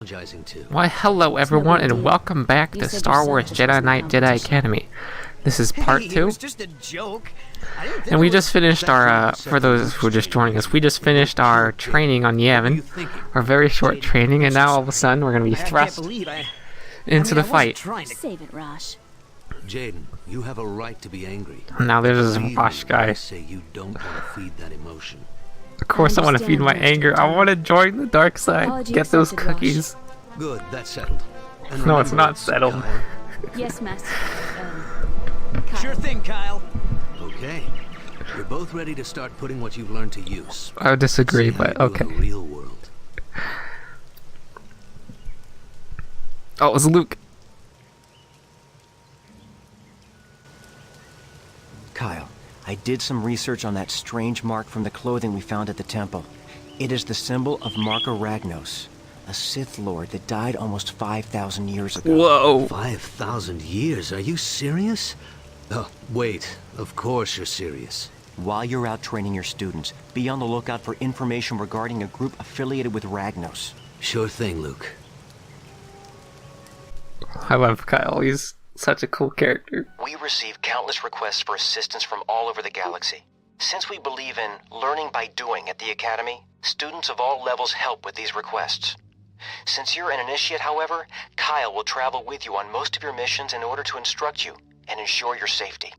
Apologizing to. Why, hello everyone, and welcome back to Star Wars Jedi Knight Jedi Academy. This is part 2. It was just a joke. And we just finished our, for those who are just joining us, we just finished our training on Yavin. Our very short training, and now all of a sudden we're going to be thrust into the fight. Save it, Rosh. Jaden, you have a right to be angry. Now there's this Rosh guy. Say you don't want to feed that emotion. Of course I want to feed my anger. I want to join the dark side. Get those cookies. Good, that's settled. And No, it's not settled. Kyle. Yes, Master. Kyle. Sure thing, Kyle. Okay. You're both ready to start putting what you've learned to use. I would disagree, See how but you do okay. in the real world. Oh, it was Luke. Kyle, I did some research on that strange mark from the clothing we found at the temple. It is the symbol of Marka Ragnos, a Sith Lord that died almost 5,000 years ago. Whoa. 5,000 years? Are you serious? Oh, wait. Of course you're serious. While you're out training your students, be on the lookout for information regarding a group affiliated with Ragnos. Sure thing, Luke. I love Kyle. He's such a cool character. We receive countless requests for assistance from all over the galaxy. Since we believe in learning by doing at the Academy, students of all levels help with these requests. Since you're an initiate, however, Kyle will travel with you on most of your missions in order to instruct you and ensure your safety.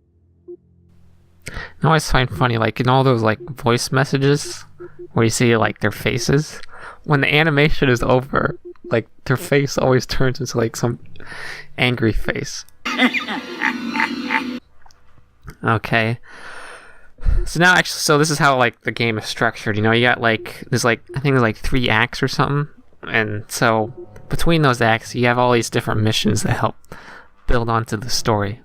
I always find funny, like, in all those, like, voice messages, where you see, like, their faces, when the animation is over, like, their face always turns into, like, some angry face. Okay. So now, actually, so this is how, like, the game is structured, you know, you got, like, there's, like, I think there's, like, 3 acts or something, and so, between those acts, you have all these different missions that help build onto the story.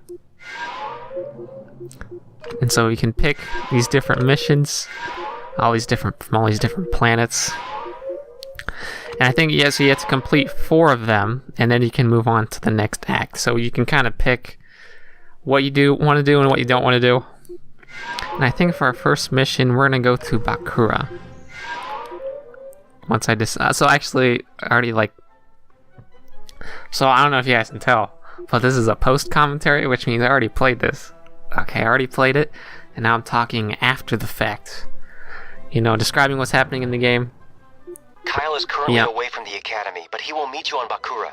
And so you can pick these different missions, from all these different planets. And I think, so you have to complete 4 of them, and then you can move on to the next act. So you can kind of pick what you want to do and what you don't want to do. And I think for our first mission, we're going to go to Bakura. Once I decide, so actually, I already so I don't know if you guys can tell, but this is a post-commentary, which means I already played this. Okay, I already played it, and now I'm talking after the fact. You know, describing what's happening in the game. Kyle is currently away from the Academy, but he will meet you on Bakura.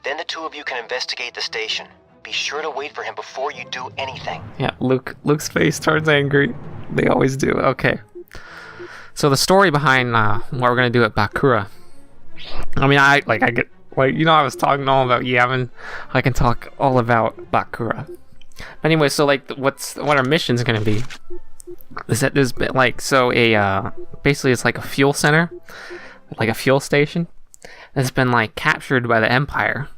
Then the two of you can investigate the station. Be sure to wait for him before you do anything. Yeah, Luke's face turns angry. They always do. Okay. So the story behind what we're gonna do at Bakura. I mean, I get, like, you know, I was talking all about Yavin. I can talk all about Bakura. But anyway, so, like, what our mission's gonna be is that there's been, like, so basically it's like a fuel center, like a fuel station that's been, like, captured by the Empire.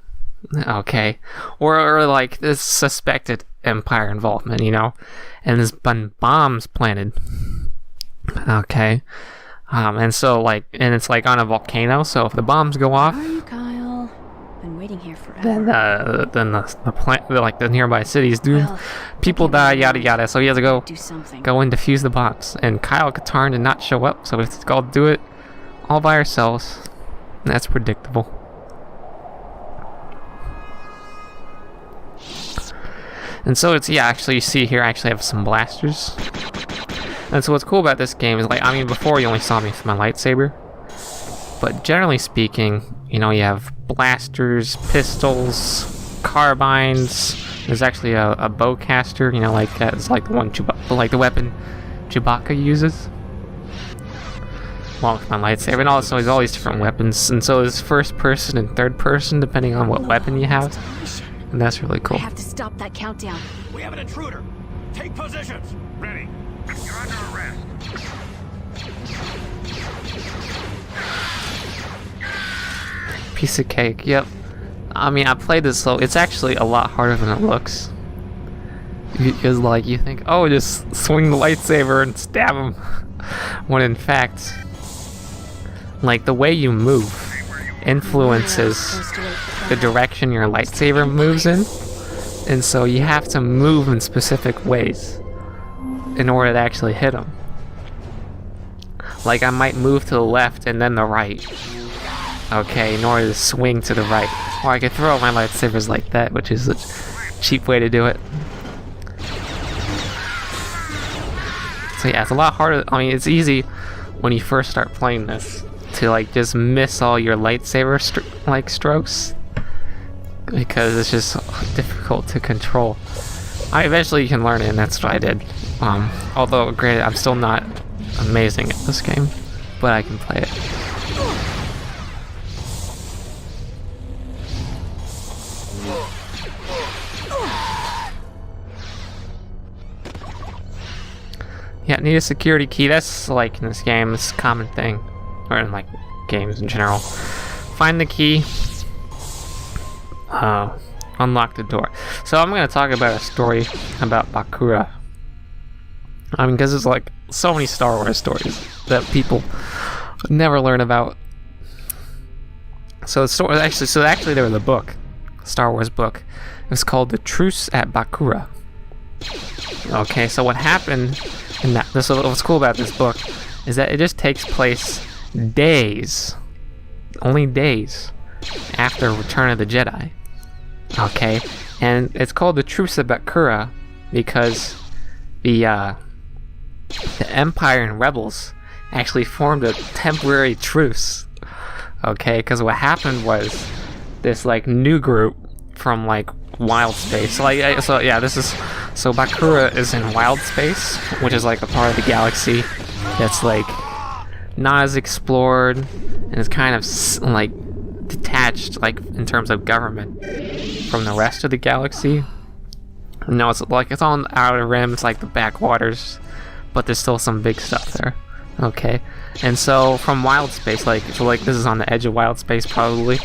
Okay, or like this suspected Empire involvement, you know, and there's been bombs planted. Okay, and so, like, and it's like on a volcano, so if the bombs go off, Where are you, Kyle? Been waiting here forever. then the plant, like, the nearby cities do, Well, people okay, die, well, yada yada. So he has to go Do something. and defuse the bombs, and Kyle could turn and not show up, so we have to go do it all by ourselves. And that's predictable. And so it's, actually, you see here, I actually have some blasters. And so what's cool about this game is, like, I mean, before you only saw me with my lightsaber, but generally speaking, you know, you have blasters, pistols, carbines. There's actually a bowcaster, you know, like that's like the one like the weapon Chewbacca uses. Along with my lightsaber, and also there's all these different weapons, and so there's first person and third person depending on what weapon you have, and that's really cool. I have to stop that countdown. We have an intruder. Take positions. Ready. You're under arrest. Piece of cake. Yep. I mean, I played this, so it's actually a lot harder than it looks. Because, like, you think, oh, just swing the lightsaber and stab him, when in fact, like, the way you move influences the direction your lightsaber moves in, and so you have to move in specific ways in order to actually hit him. Like, I might move to the left and then the right, okay, in order to swing to the right. Or I could throw out my lightsabers like that, which is a cheap way to do it. So yeah, it's a lot harder. I mean, it's easy when you first start playing this to like just miss all your lightsaber strokes, because it's just difficult to control. Eventually you can learn it, and that's what I did. Although granted, I'm still not amazing at this game, but I can play it. Yeah, need a security key. That's like in this game, it's a common thing, or in like games in general. Find the key. Unlock the door. So I'm gonna talk about a story about Bakura. I mean, because there's like so many Star Wars stories that people never learn about. So the story actually there was a book, Star Wars book. It was called The Truce at Bakura. Okay, so what happened in that? So what's cool about this book is that it just takes place days, only days, after Return of the Jedi. Okay, and it's called the Truce of Bakura because the Empire and Rebels actually formed a temporary truce. Okay, because what happened was this like new group from like wild space. So Bakura is in wild space, which is like a part of the galaxy that's like not as explored and is kind of like detached, like in terms of government, from the rest of the galaxy. No, it's like it's on the outer rim. It's like the backwaters, but there's still some big stuff there. Okay, and so from wild space, like this is on the edge of wild space probably.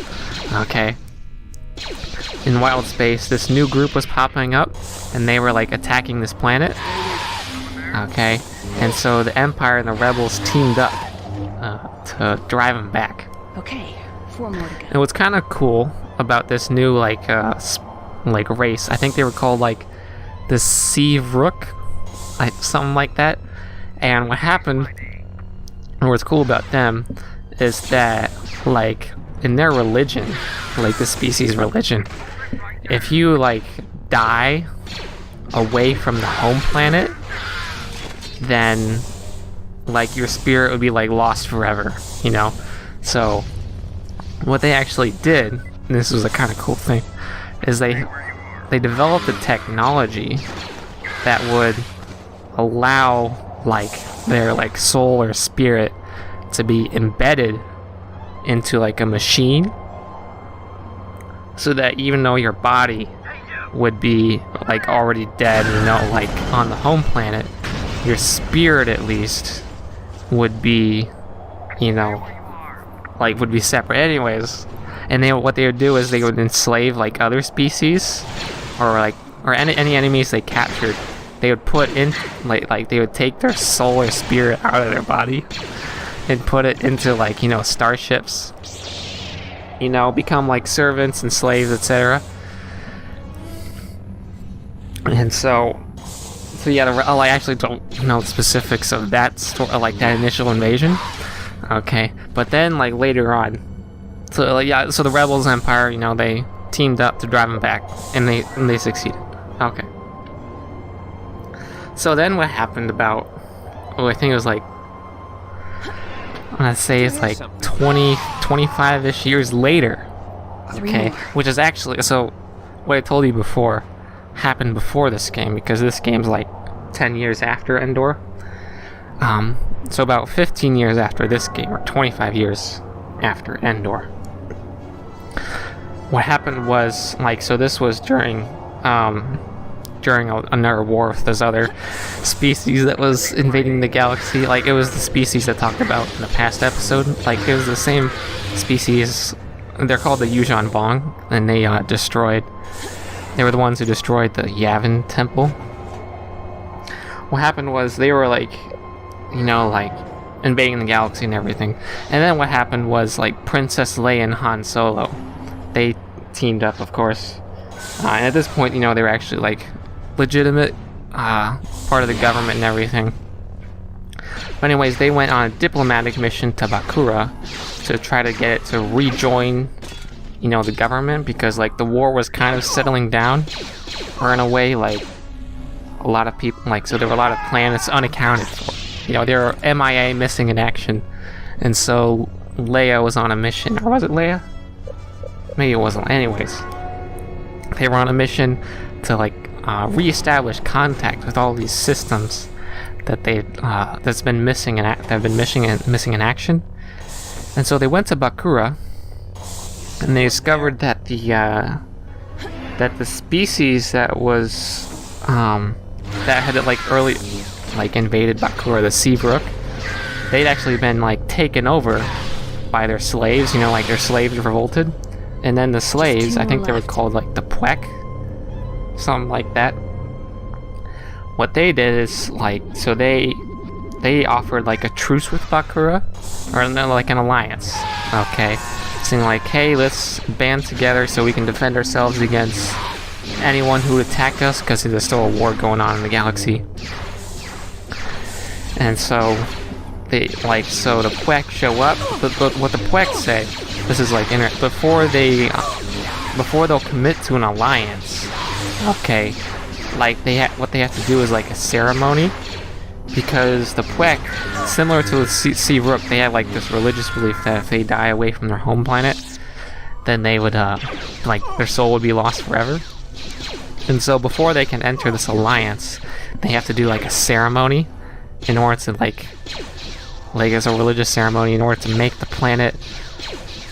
Okay, in wild space, this new group was popping up, and they were like attacking this planet. Okay, and so the Empire and the Rebels teamed up to drive them back. Okay, 4 more to go. And what's kind of cool about this new like race, I think they were called like the Sea Rook, something like that. And what happened, and what's cool about them, is that like in their religion, like the species religion, if you like die away from the home planet, then like your spirit would be like lost forever, you know? So what they actually did, and this was a kind of cool thing, is they developed a technology that would allow like their like soul or spirit to be embedded into like a machine, so that even though your body would be like already dead, you know, like on the home planet, your spirit at least would be, you know, like would be separate anyways. And what they would do is they would enslave like other species, or any enemies they captured. They would put in like they would take their soul or spirit out of their body and put it into like, you know, starships, you know, become like servants and slaves, etc. And so yeah, I actually don't know the specifics of that story, like that initial invasion. Okay, but then like later on, so the Rebels Empire, you know, they teamed up to drive them back, and they succeeded. Okay. So then what happened about, I think it was like, I'm gonna say it's like 25-ish years later. Okay, which is actually, so what I told you before happened before this game, because this game's like 10 years after Endor. So about 15 years after this game, or 25 years after Endor. What happened was, like, so this was during another war with this other species that was invading the galaxy. Like, it was the species that talked about in the past episode. Like, it was the same species. They're called the Yuuzhan Vong, and they were the ones who destroyed the Yavin temple. What happened was they were like, you know, like invading the galaxy and everything. And then what happened was, like, Princess Leia and Han Solo, they teamed up, of course. And at this point, you know, they were actually like legitimate part of the government and everything. But anyways, they went on a diplomatic mission to Bakura to try to get it to rejoin, you know, the government, because like the war was kind of settling down, or in a way like a lot of people, like, so there were a lot of planets unaccounted for. You know, they were MIA, missing in action, and so Leia was on a mission, or was it Leia? Maybe it wasn't. Anyways, they were on a mission to like reestablish contact with all these systems that that's been missing in missing in action. And so they went to Bakura, and they discovered that the species that was that had like early like invaded Bakura, the Seavrook, they'd actually been like taken over by their slaves. You know, like their slaves revolted, and then the slaves, I think they were called like the Pwek, something like that. What they did is like, so they offered like a truce with Bakura, or no, like an alliance. Okay, saying like, hey, let's band together so we can defend ourselves against anyone who would attack us, because there's still a war going on in the galaxy. And so they like, so the Pwek show up, but what the Pwek say, this is like before they'll commit to an alliance. Okay, like what they have to do is like a ceremony, because the Pwek, similar to the Seavrook, they have like this religious belief that if they die away from their home planet, then they would like their soul would be lost forever. And so before they can enter this alliance, they have to do like a ceremony in order to like as a religious ceremony in order to make the planet,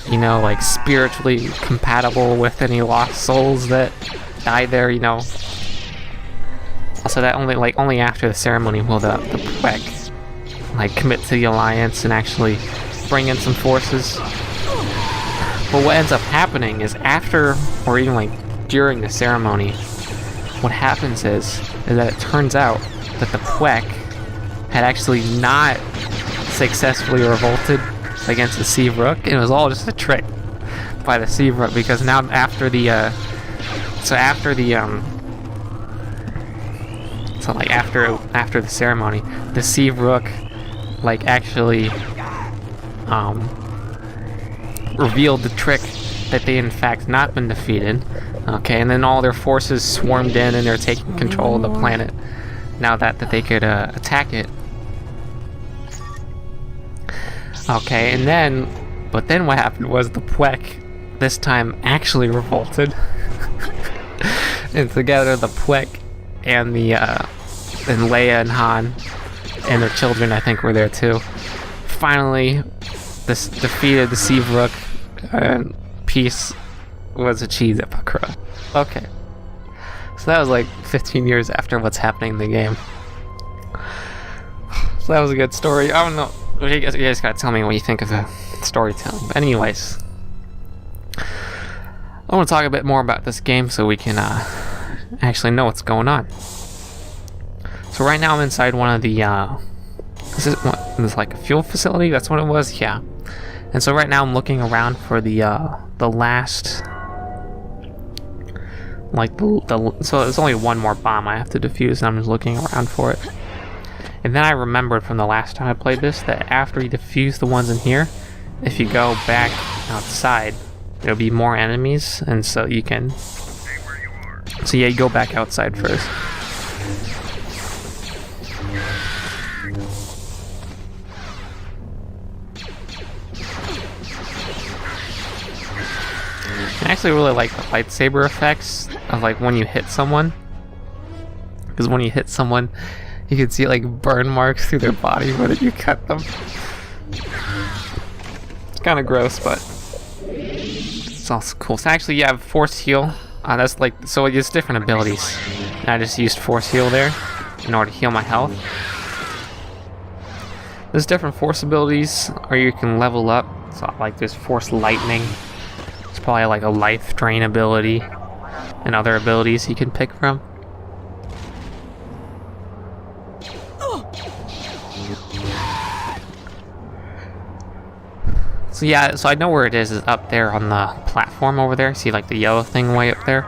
you know, like spiritually compatible with any lost souls that die there, you know. So that only after the ceremony will the Pwek like commit to the alliance and actually bring in some forces. But what ends up happening is after, or even like during the ceremony, what happens is that it turns out that the Pwek had actually not successfully revolted against the Seavrook. It was all just a trick by the Seavrook, because now after the ceremony, the Seavrook like actually revealed the trick that they in fact not been defeated. Okay, and then all their forces swarmed in and they're taking control of the planet now that they could attack it. Okay, and then what happened was the Pwek this time actually revolted. And together the Pwek and and Leia and Han and their children, I think, were there too. Finally, this defeated the Seavrook, and peace was achieved at Bakura. Okay, so that was like 15 years after what's happening in the game. So that was a good story. I don't know. You guys gotta tell me what you think of the storytelling. But anyways, I want to talk a bit more about this game so we can actually know what's going on. So right now I'm inside one of the this is like a fuel facility. That's what it was. Yeah. And so right now I'm looking around for the last, like so there's only one more bomb I have to defuse, and I'm just looking around for it. And then I remembered from the last time I played this that after you defuse the ones in here, if you go back outside, there'll be more enemies, and so you can. So yeah, you go back outside first. I actually really like the lightsaber effects of like when you hit someone, because when you hit someone, you can see like burn marks through their body whether you cut them. It's kind of gross, but it's also cool. So actually, you have force heal. That's like, so it's different abilities. And I just used force heal there in order to heal my health. There's different force abilities, or you can level up. So like there's force lightning. It's probably like a life drain ability, and other abilities you can pick from. So yeah, so I know where it is up there on the platform over there. See like the yellow thing way up there?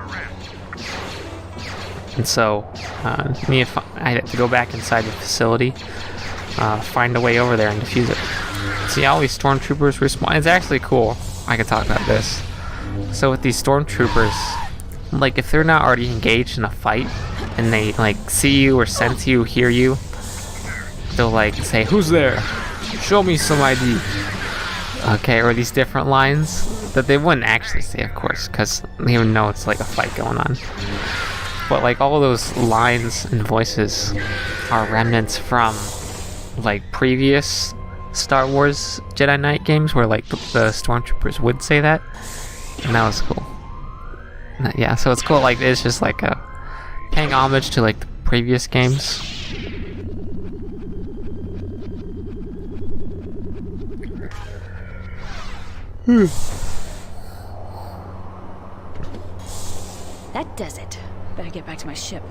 And so, I had to go back inside the facility, find a way over there and defuse it. See, all these stormtroopers respawn. It's actually cool. I can talk about this. So with these stormtroopers, like if they're not already engaged in a fight and they like see you or sense you, hear you, they'll like say, "Who's there? Show me some ID." Okay, or these different lines that they wouldn't actually say, of course, because they even know it's like a fight going on. But like all those lines and voices are remnants from like previous Star Wars Jedi Knight games where like the stormtroopers would say that, and that was cool. Yeah, so it's cool. Like it's just like a paying homage to like the previous games. That does it. Better get back to my ship.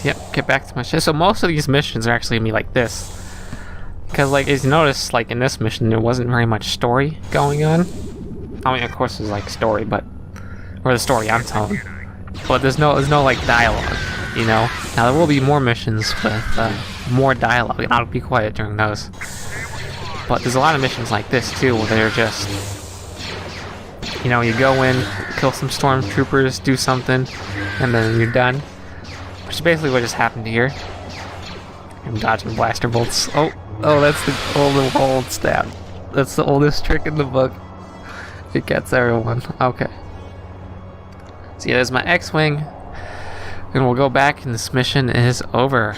Yep, get back to my ship. So most of these missions are actually gonna be like this. Because like as you notice, like in this mission there wasn't very much story going on. I mean of course there's like story, but or the story I'm telling. But there's no like dialogue, you know? Now there will be more missions with more dialogue, and I'll be quiet during those. But there's a lot of missions like this too where they're just, you know, you go in, kill some stormtroopers, do something, and then you're done. Which is basically what just happened here. I'm dodging blaster bolts. Oh, that's the old stab. That's the oldest trick in the book. It gets everyone. Okay. So yeah, there's my X-Wing. And we'll go back and this mission is over.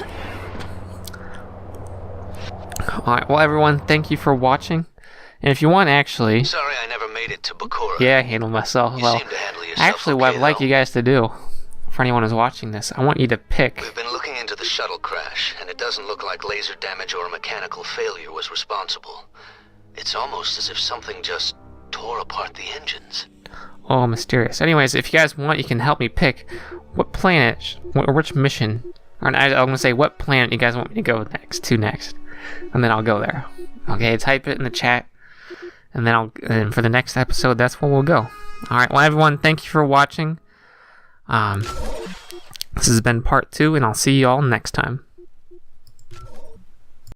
Alright, well everyone, thank you for watching. And if you want actually... Sorry I never made it to Bakura. Yeah, I handled myself well. Seem to handle yourself Actually, what okay, I'd like though. you guys to do, for anyone who's watching this, I want you to pick... We've been looking into the shuttle crash, and it doesn't look like laser damage or a mechanical failure was responsible. It's almost as if something just tore apart the engines. Oh, mysterious. Anyways, if you guys want, you can help me pick what planet, or which mission, or I'm going to say what planet you guys want me to go next, and then I'll go there. Okay, type it in the chat, and then and for the next episode, that's where we'll go. Alright, well everyone, thank you for watching. This has been part 2, and I'll see you all next time.